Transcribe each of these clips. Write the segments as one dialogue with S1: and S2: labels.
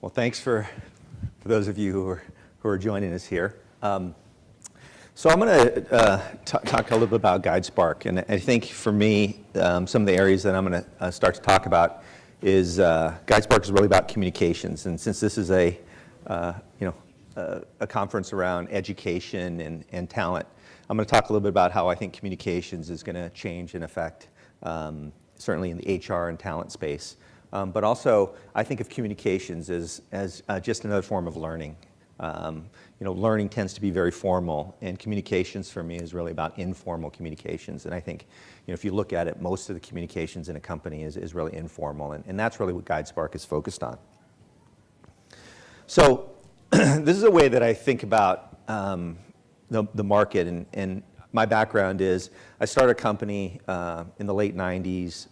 S1: Well, thanks for those of you who are joining us here. So I'm going to talk a little bit about Guidespark, and I think for me, some of the areas that I'm going to start to talk about is Guidespark is really about communications, and since this is a conference around education and talent, I'm going to talk a little bit about how I think communications is going to change and affect, certainly in the HR and talent space. But also, I think of communications as just another form of learning. Learning tends to be very formal, and communications for me is really about informal communications. And I think, if you look at it, most of the communications in a company is really informal, and that's really what Guidespark is focused on. So this is a way that I think about the market, and my background is I started a company in the late 90s,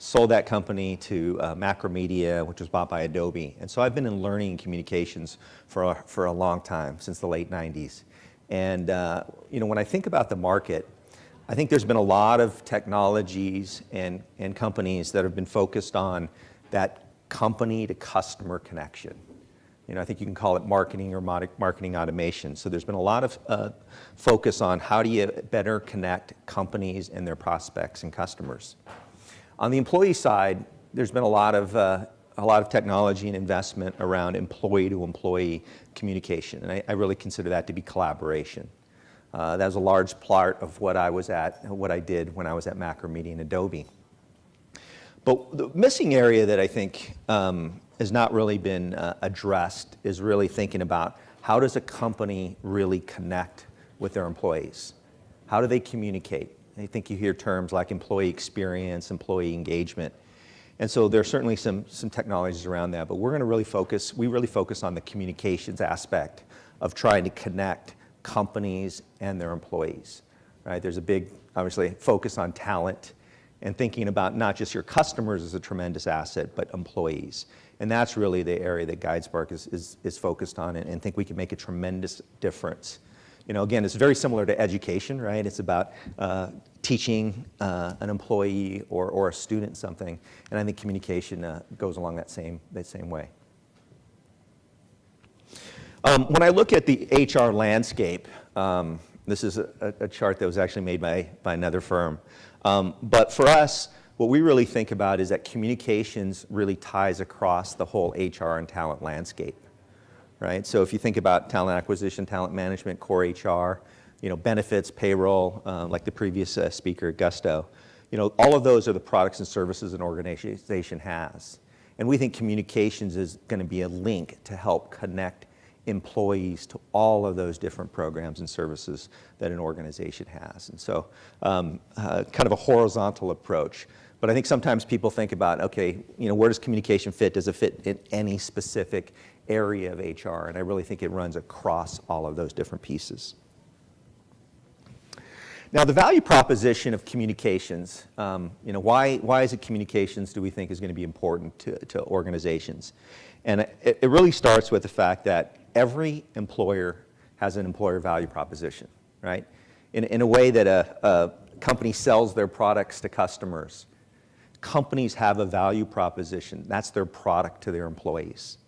S1: sold that company to Macromedia, which was bought by Adobe. And so I've been in learning and communications for a long time, since the late 90s. And when I think about the market, I think there's been a lot of technologies and companies that have been focused on that company to customer connection. I think you can call it marketing or marketing automation. So there's been a lot of focus on how do you better connect companies and their prospects and customers. On the employee side, there's been a lot of technology and investment around employee-to-employee communication, and I really consider that to be collaboration. That was a large part of what I did when I was at Macromedia and Adobe. But the missing area that I think has not really been addressed is really thinking about how does a company really connect with their employees? How do they communicate? I think you hear terms like employee experience, employee engagement. And so there's certainly some technologies around that, but we really focus on the communications aspect of trying to connect companies and their employees, right? There's a big, obviously, focus on talent and thinking about not just your customers as a tremendous asset, but employees. And that's really the area that Guidespark is focused on, and think we can make a tremendous difference. Again, it's very similar to education, right? It's about teaching an employee or a student something, and I think communication goes along that same way. When I look at the HR landscape, this is a chart that was actually made by another firm. But for us, what we really think about is that communications really ties across the whole HR and talent landscape, right? So if you think about talent acquisition, talent management, core HR, benefits, payroll, like the previous speaker, Gusto, all of those are the products and services an organization has. And we think communications is going to be a link to help connect employees to all of those different programs and services that an organization has. And so kind of a horizontal approach. But I think sometimes people think about, okay, where does communication fit? Does it fit in any specific area of HR? And I really think it runs across all of those different pieces. Now, the value proposition of communications, why is it communications do we think is going to be important to organizations? And it really starts with the fact that every employer has an employer value proposition, right? In a way that a company sells their products to customers, companies have a value proposition. That's their product to their employees,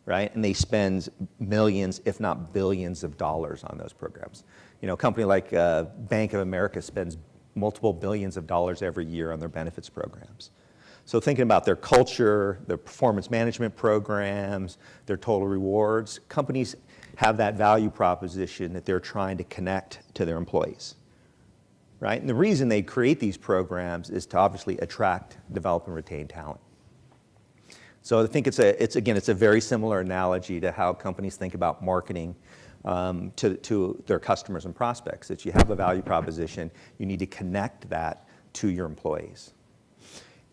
S1: right? And they spend millions, if not billions of dollars on those programs. A company like Bank of America spends multiple billions of dollars every year on their benefits programs. So thinking about their culture, their performance management programs, their total rewards, companies have that value proposition that they're trying to connect to their employees, right? And the reason they create these programs is to obviously attract, develop, and retain talent. So I think it's a very similar analogy to how companies think about marketing to their customers and prospects. That you have a value proposition, you need to connect that to your employees.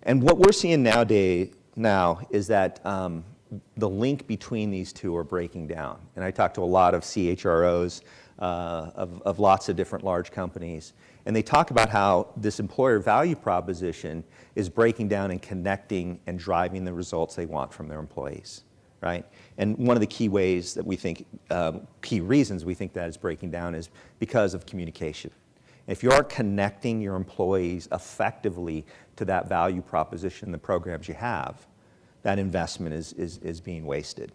S1: And what we're seeing now is that the link between these two are breaking down. And I talked to a lot of CHROs of lots of different large companies, and they talk about how this employer value proposition is breaking down and connecting and driving the results they want from their employees, right? And one of the key ways that we think, key reasons we think that is breaking down is because of communication. If you are connecting your employees effectively to that value proposition, the programs you have, that investment is being wasted.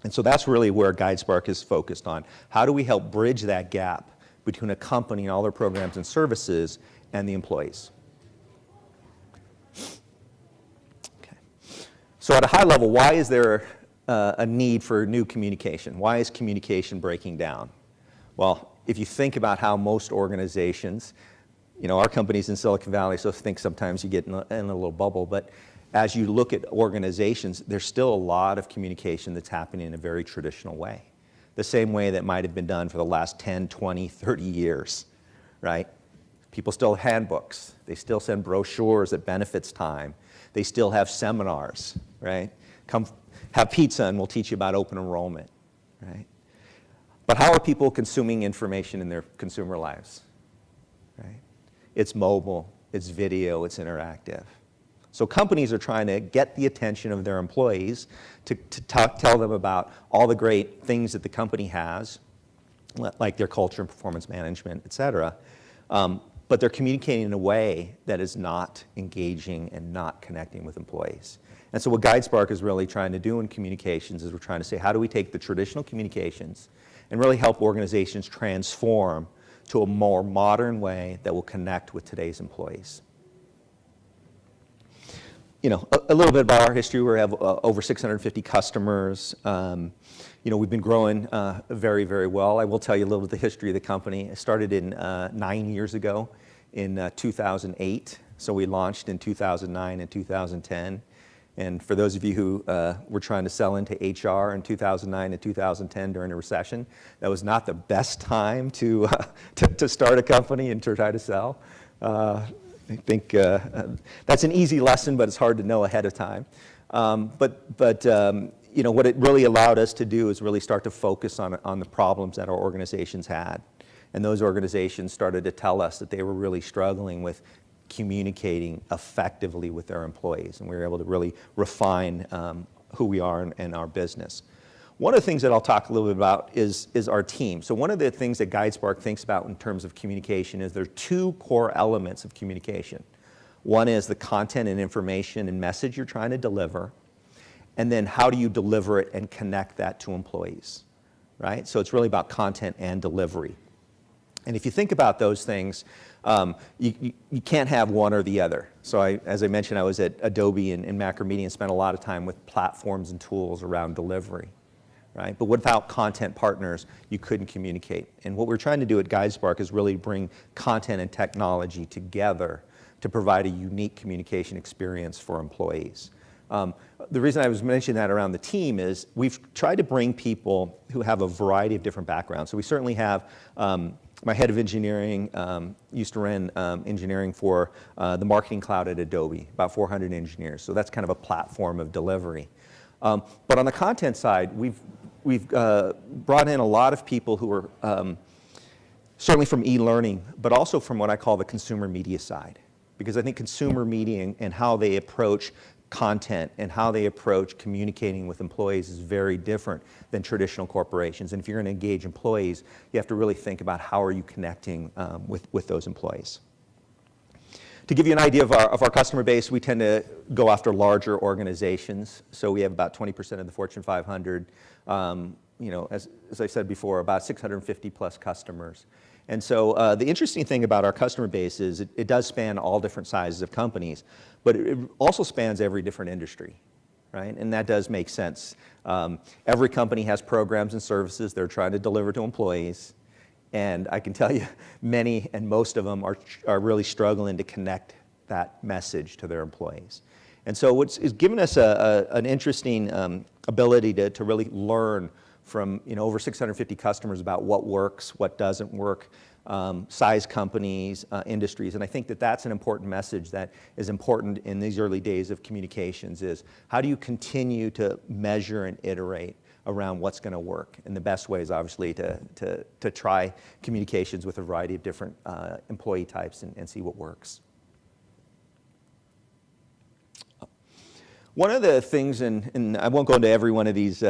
S1: And so that's really where Guidespark is focused on. How do we help bridge that gap between a company and all their programs and services and the employees? Okay. So at a high level, why is there a need for new communication? Why is communication breaking down? Well, if you think about how most organizations, our company's in Silicon Valley, so think sometimes you get in a little bubble, but as you look at organizations, there's still a lot of communication that's happening in a very traditional way. The same way that might have been done for the last 10, 20, 30 years, right? People still have handbooks. They still send brochures at benefits time. They still have seminars, right? Come have pizza and we'll teach you about open enrollment, right? But how are people consuming information in their consumer lives, right? It's mobile, it's video, it's interactive. So companies are trying to get the attention of their employees to tell them about all the great things that the company has, like their culture and performance management, et cetera. But they're communicating in a way that is not engaging and not connecting with employees. And so what Guidespark is really trying to do in communications is we're trying to say, how do we take the traditional communications and really help organizations transform to a more modern way that will connect with today's employees? A little bit about our history. We have over 650 customers. We've been growing very, very well. I will tell you a little bit of the history of the company. I started in 9 years ago in 2008. So we launched in 2009 and 2010. And for those of you who were trying to sell into HR in 2009 and 2010 during a recession, that was not the best time to start a company and to try to sell. I think that's an easy lesson, but it's hard to know ahead of time. But what it really allowed us to do is really start to focus on the problems that our organizations had. And those organizations started to tell us that they were really struggling with communicating effectively with their employees. And we were able to really refine who we are in our business. One of the things that I'll talk a little bit about is our team. So one of the things that Guidespark thinks about in terms of communication is there are two core elements of communication. One is the content and information and message you're trying to deliver, and then how do you deliver it and connect that to employees, right? So it's really about content and delivery. And if you think about those things, you can't have one or the other. So as I mentioned, I was at Adobe and Macromedia and spent a lot of time with platforms and tools around delivery. Right? But without content partners, you couldn't communicate. And what we're trying to do at Guidespark is really bring content and technology together to provide a unique communication experience for employees. The reason I was mentioning that around the team is we've tried to bring people who have a variety of different backgrounds. So we certainly have my head of engineering used to run engineering for the marketing cloud at Adobe, about 400 engineers. So that's kind of a platform of delivery. But on the content side, we've brought in a lot of people who are certainly from e-learning, but also from what I call the consumer media side. Because I think consumer media and how they approach content and how they approach communicating with employees is very different than traditional corporations. And if you're going to engage employees, you have to really think about how are you connecting with those employees. To give you an idea of our customer base, we tend to go after larger organizations. So we have about 20% of the Fortune 500. As I said before, about 650 plus customers. And so the interesting thing about our customer base is it does span all different sizes of companies, but it also spans every different industry, right? And that does make sense. Every company has programs and services they're trying to deliver to employees. And I can tell you, many and most of them are really struggling to connect that message to their employees. And so it's given us an interesting ability to really learn from over 650 customers about what works, what doesn't work, size companies, industries. And I think that that's an important message that is important in these early days of communications is how do you continue to measure and iterate around what's going to work. And the best way is obviously to try communications with a variety of different employee types and see what works. One of the things, and I won't go into every one of these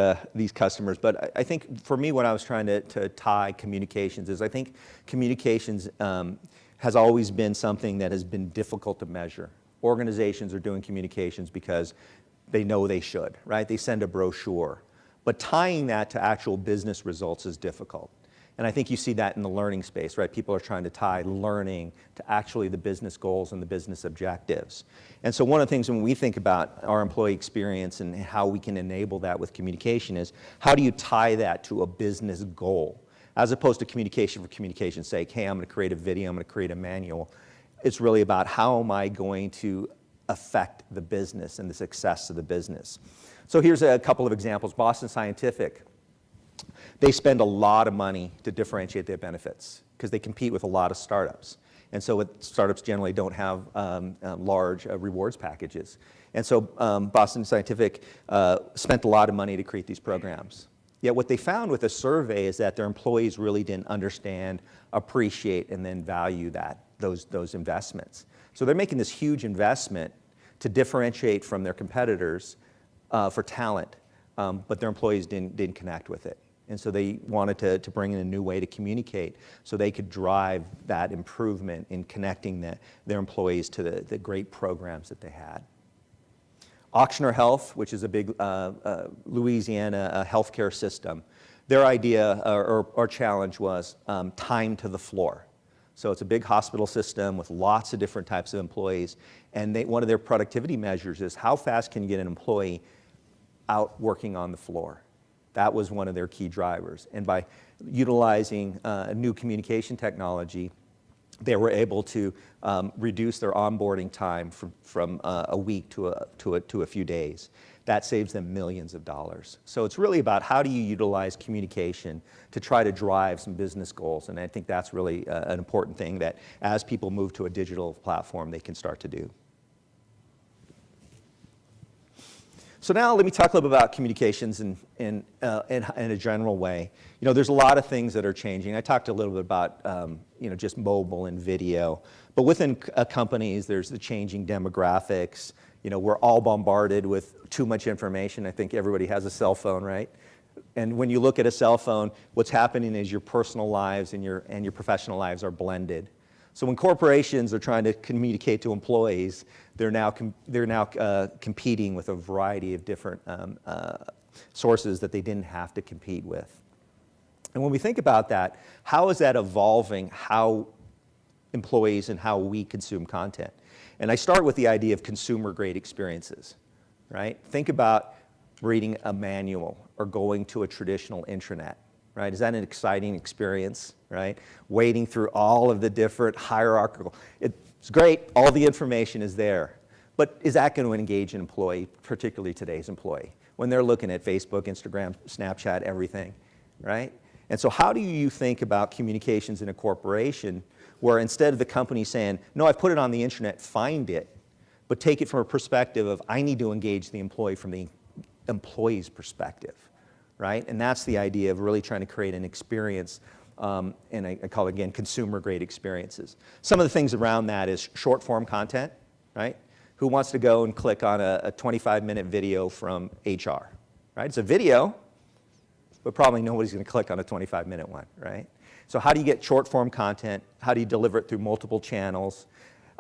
S1: customers, but I think for me when I was trying to tie communications is I think communications has always been something that has been difficult to measure. Organizations are doing communications because they know they should, right? They send a brochure. But tying that to actual business results is difficult. And I think you see that in the learning space, right? People are trying to tie learning to actually the business goals and the business objectives. And so one of the things when we think about our employee experience and how we can enable that with communication is, how do you tie that to a business goal? As opposed to communication for communication's sake, hey, I'm going to create a video, I'm going to create a manual. It's really about, how am I going to affect the business and the success of the business? So here's a couple of examples. Boston Scientific, they spend a lot of money to differentiate their benefits because they compete with a lot of startups. And so startups generally don't have large rewards packages. And so Boston Scientific spent a lot of money to create these programs. Yet what they found with a survey is that their employees really didn't understand, appreciate, and then value those investments. So they're making this huge investment to differentiate from their competitors for talent, but their employees didn't connect with it. And so they wanted to bring in a new way to communicate so they could drive that improvement in connecting their employees to the great programs that they had. Auctioner Health, which is a big Louisiana healthcare system, their idea or challenge was time to the floor. So it's a big hospital system with lots of different types of employees, and one of their productivity measures is, how fast can you get an employee out working on the floor? That was one of their key drivers. And by utilizing a new communication technology, they were able to reduce their onboarding time from a week to a few days. That saves them millions of dollars. So it's really about, how do you utilize communication to try to drive some business goals? And I think that's really an important thing that, as people move to a digital platform, they can start to do. So now let me talk a little bit about communications in a general way. You know, there's a lot of things that are changing. I talked a little bit about just mobile and video, but within companies, there's the changing demographics. You know, we're all bombarded with too much information. I think everybody has a cell phone, right? And when you look at a cell phone, what's happening is your personal lives and your professional lives are blended. So when corporations are trying to communicate to employees, they're now competing with a variety of different sources that they didn't have to compete with. And when we think about that, how is that evolving how employees and how we consume content? And I start with the idea of consumer-grade experiences, right? Think about reading a manual or going to a traditional intranet, right? Is that an exciting experience, right? Wading through all of the different hierarchical. It's great, all the information is there. But is that going to engage an employee, particularly today's employee, when they're looking at Facebook, Instagram, Snapchat, everything, right? And so how do you think about communications in a corporation where, instead of the company saying, no, I've put it on the internet, find it, but take it from a perspective of, I need to engage the employee from the employee's perspective, right? And that's the idea of really trying to create an experience, and I call it, again, consumer-grade experiences. Some of the things around that is short-form content, right? Who wants to go and click on a 25-minute video from HR, right? It's a video, but probably nobody's going to click on a 25-minute one, right? So how do you get short-form content? How do you deliver it through multiple channels?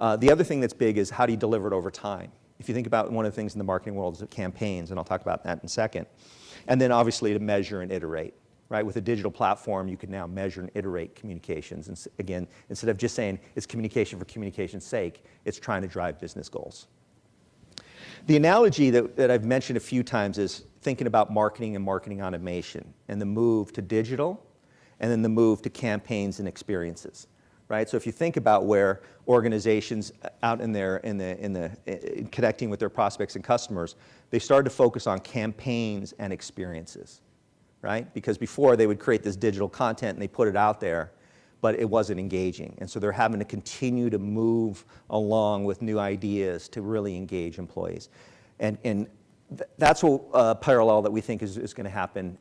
S1: The other thing that's big is, how do you deliver it over time? If you think about one of the things in the marketing world is campaigns, and I'll talk about that in a second. And then obviously to measure and iterate, right? With a digital platform, you can now measure and iterate communications. And again, instead of just saying it's communication for communication's sake, it's trying to drive business goals. The analogy that I've mentioned a few times is thinking about marketing and marketing automation, and the move to digital, and then the move to campaigns and experiences, right? So if you think about where organizations out in connecting with their prospects and customers, they started to focus on campaigns and experiences, right? Because before, they would create this digital content and they put it out there, but it wasn't engaging. And so they're having to continue to move along with new ideas to really engage employees. And that's a parallel that we think is going to happen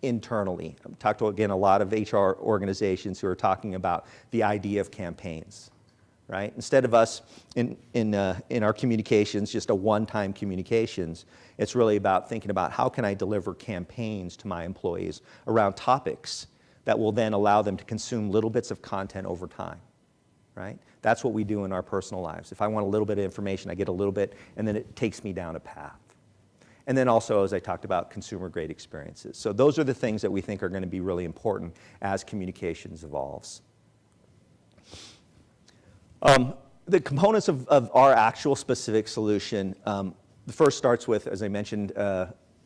S1: internally. I've talked to, again, a lot of HR organizations who are talking about the idea of campaigns, right? Instead of us in our communications, just a one-time communications, it's really about thinking about, how can I deliver campaigns to my employees around topics that will then allow them to consume little bits of content over time, right? That's what we do in our personal lives. If I want a little bit of information, I get a little bit, and then it takes me down a path. And then also, as I talked about, consumer-grade experiences. So those are the things that we think are going to be really important as communications evolves. The components of our actual specific solution, the first starts with, as I mentioned,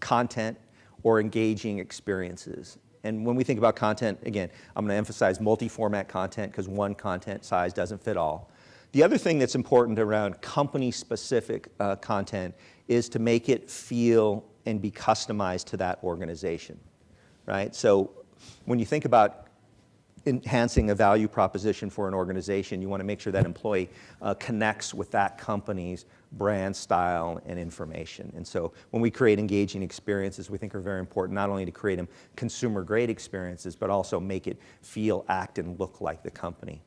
S1: content or engaging experiences. And when we think about content, again, I'm going to emphasize multi-format content because one content size doesn't fit all. The other thing that's important around company-specific content is to make it feel and be customized to that organization, right? So when you think about enhancing a value proposition for an organization, you want to make sure that employee connects with that company's brand, style, and information. And so when we create engaging experiences, we think are very important, not only to create them consumer-grade experiences, but also make it feel, act, and look like the company.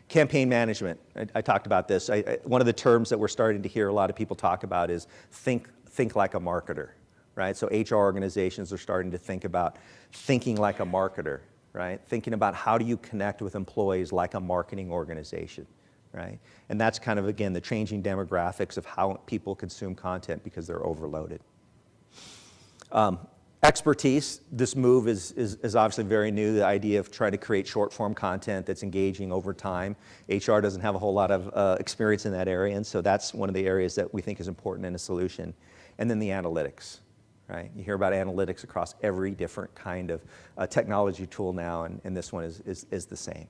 S1: Campaign management, I talked about this. One of the terms that we're starting to hear a lot of people talk about is think like a marketer, right? So HR organizations are starting to think about thinking like a marketer, right? Thinking about how do you connect with employees like a marketing organization, right? And that's kind of, again, the changing demographics of how people consume content because they're overloaded. Expertise, this move is obviously very new, the idea of trying to create short-form content that's engaging over time. HR doesn't have a whole lot of experience in that area, and so that's one of the areas that we think is important in a solution. And then the analytics, right? You hear about analytics across every different kind of technology tool now, and this one is the same.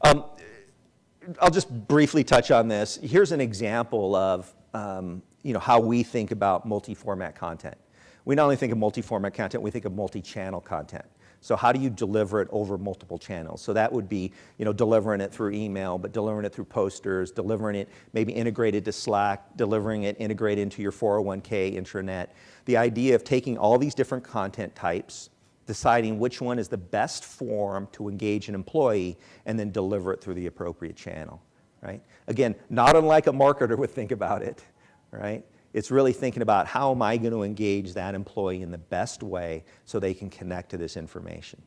S1: I'll just briefly touch on this. Here's an example of how we think about multi-format content. We not only think of multi-format content, we think of multi-channel content. So how do you deliver it over multiple channels? So that would be, delivering it through email, but delivering it through posters, delivering it maybe integrated to Slack, delivering it integrated into your 401k intranet. The idea of taking all these different content types, deciding which one is the best form to engage an employee, and then deliver it through the appropriate channel, right? Again, not unlike a marketer would think about it, right? It's really thinking about how am I going to engage that employee in the best way so they can connect to this information.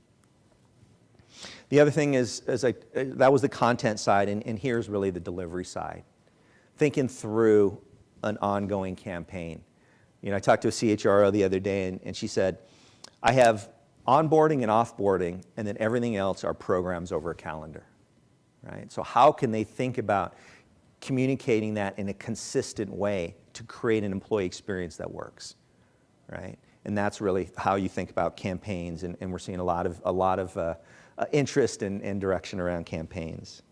S1: The other thing is, that was the content side, and here's really the delivery side. Thinking through an ongoing campaign. I talked to a CHRO the other day, and she said, I have onboarding and offboarding, and then everything else are programs over a calendar, right? So how can they think about communicating that in a consistent way to create an employee experience that works, right? And that's really how you think about campaigns, and we're seeing a lot of interest and direction around campaigns.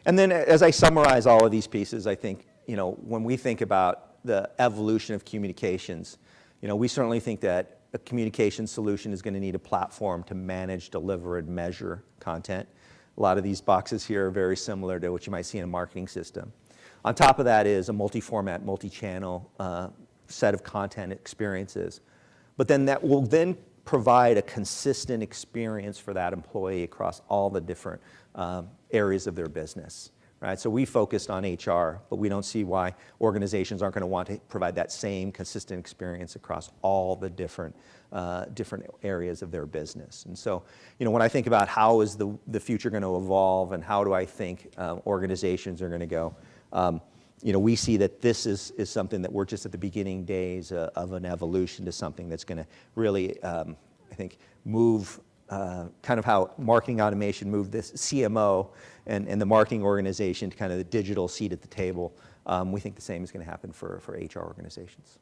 S1: And then as I summarize all of these pieces, I think, when we think about the evolution of communications, we certainly think that a communication solution is going to need a platform to manage, deliver, and measure content. A lot of these boxes here are very similar to what you might see in a marketing system. On top of that is a multi-format, multi-channel set of content experiences. But then that will then provide a consistent experience for that employee across all the different areas of their business, right? So we focused on HR, but we don't see why organizations aren't going to want to provide that same consistent experience across all the different areas of their business. And so, when I think about how is the future going to evolve and how do I think organizations are going to go, we see that this is something that we're just at the beginning days of an evolution to something that's going to really, I think, move kind of how marketing automation moved this CMO and the marketing organization to kind of the digital seat at the table. We think the same is going to happen for HR organizations.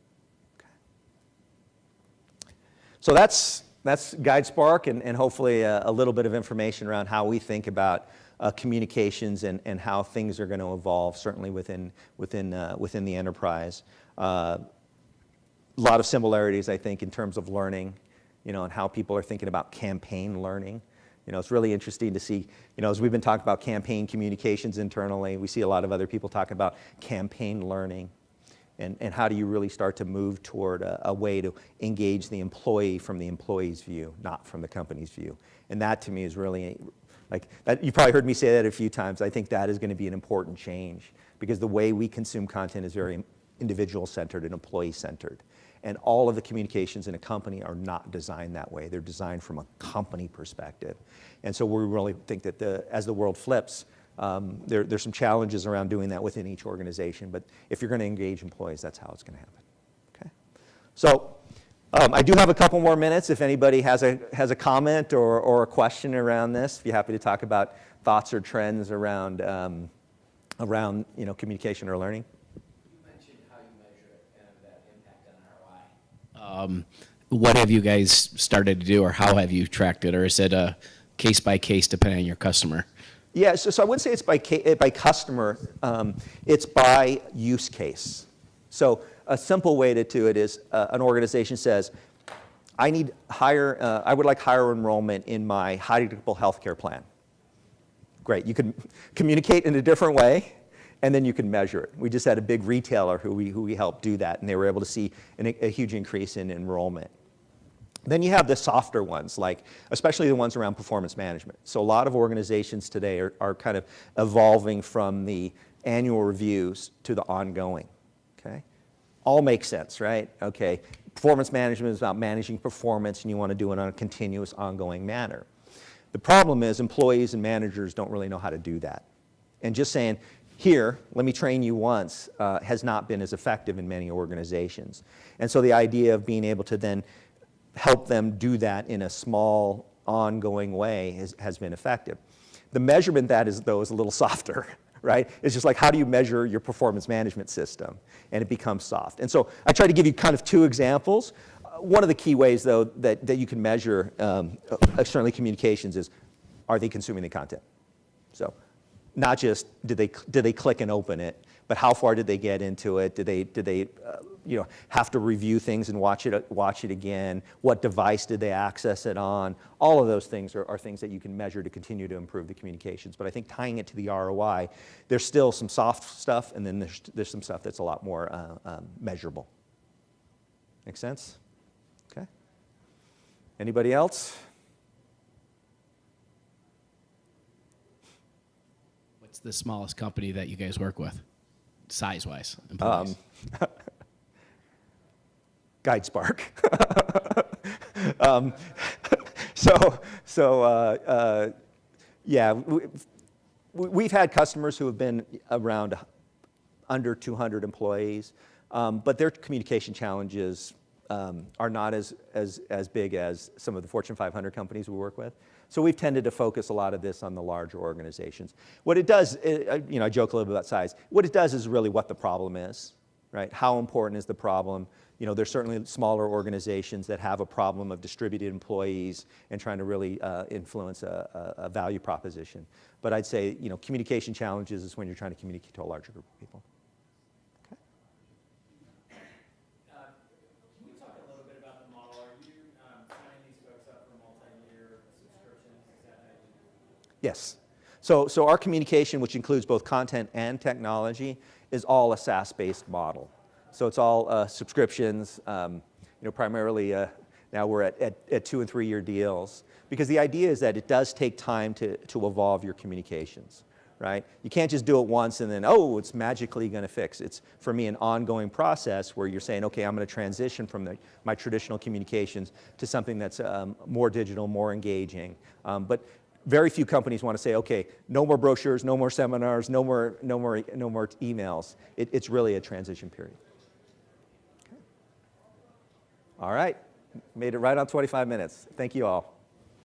S1: Okay. So that's Guidespark and hopefully a little bit of information around how we think about communications and how things are going to evolve, certainly within the enterprise. A lot of similarities, I think, in terms of learning, and how people are thinking about campaign learning. It's really interesting to see, as we've been talking about campaign communications internally, we see a lot of other people talking about campaign learning and how do you really start to move toward a way to engage the employee from the employee's view, not from the company's view. And that to me is really, like, that, you've probably heard me say that a few times. I think that is going to be an important change because the way we consume content is very individual-centered and employee-centered. And all of the communications in a company are not designed that way. They're designed from a company perspective. And so we really think that as the world flips, There's some challenges around doing that within each organization, but if you're going to engage employees, that's how it's going to happen. Okay? So I do have a couple more minutes if anybody has a comment or a question around this. If you're happy to talk about thoughts or trends around communication or learning.
S2: You mentioned how you measure it and that impact on ROI. What have you guys started to do, or how have you tracked it, or is it a case by case depending on your customer?
S1: Yeah, so I wouldn't say it's by customer. It's by use case. So a simple way to do it is an organization says, I would like higher enrollment in my high deductible healthcare plan. Great, you can communicate in a different way, and then you can measure it. We just had a big retailer who we helped do that, and they were able to see a huge increase in enrollment. Then you have the softer ones, like especially the ones around performance management. So a lot of organizations today are kind of evolving from the annual reviews to the ongoing, okay? All makes sense, right? Okay, performance management is about managing performance, and you want to do it on a continuous, ongoing manner. The problem is employees and managers don't really know how to do that. And just saying, here, let me train you once, has not been as effective in many organizations. And so the idea of being able to then help them do that in a small, ongoing way has been effective. The measurement that is, though, is a little softer, right? It's just like, how do you measure your performance management system? And it becomes soft. And so I try to give you kind of two examples. One of the key ways, though, that you can measure externally communications is, are they consuming the content? So not just did they click and open it, but how far did they get into it? Did they have to review things and watch it again? What device did they access it on? All of those things are things that you can measure to continue to improve the communications. But I think tying it to the ROI, there's still some soft stuff, and then there's some stuff that's a lot more measurable. Make sense? Okay. Anybody else?
S2: What's the smallest company that you guys work with, size-wise, employees?
S1: Guidespark. Yeah, we've had customers who have been around under 200 employees, but their communication challenges are not as big as some of the Fortune 500 companies we work with. So we've tended to focus a lot of this on the larger organizations. What it does, I joke a little bit about size. What it does is really what the problem is, right? How important is the problem? There's certainly smaller organizations that have a problem of distributed employees and trying to really influence a value proposition. But I'd say, communication challenges is when you're trying to communicate to a larger group of people. Okay.
S3: Can you talk a little bit about the model? Are you signing these folks up for multi-year subscriptions? Is that how you...
S1: Yes. So our communication, which includes both content and technology, is all a SaaS-based model. So it's all subscriptions, primarily now we're at 2 and 3 year deals, because the idea is that it does take time to evolve your communications, right? You can't just do it once and then, oh, it's magically going to fix. It's, for me, an ongoing process where you're saying, okay, I'm going to transition from my traditional communications to something that's more digital, more engaging. But very few companies want to say, okay, no more brochures, no more seminars, no more emails. It's really a transition period. Okay. All right, made it right on 25 minutes. Thank you all.